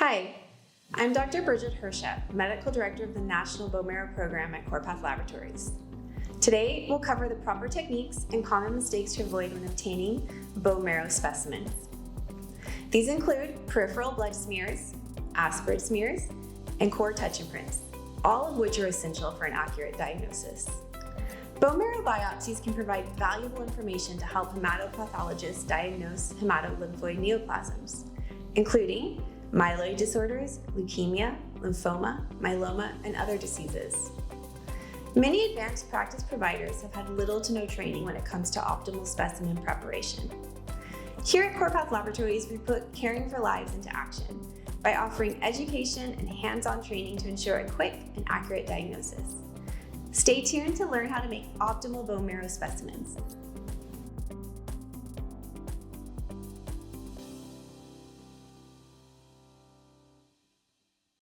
Hi, I'm Dr. Bridget Herschap, Medical Director of the National Bone Marrow Program at CorePath Laboratories. Today, we'll cover the proper techniques and common mistakes to avoid when obtaining bone marrow specimens. These include peripheral blood smears, aspirate smears, and core touch imprints, all of which are essential for an accurate diagnosis. Bone marrow biopsies can provide valuable information to help hematopathologists diagnose hematolymphoid neoplasms, including myeloid disorders, leukemia, lymphoma, myeloma, and other diseases. Many advanced practice providers have had little to no training when it comes to optimal specimen preparation. Here at CorePath Laboratories, we put caring for lives into action by offering education and hands-on training to ensure a quick and accurate diagnosis. Stay tuned to learn how to make optimal bone marrow specimens.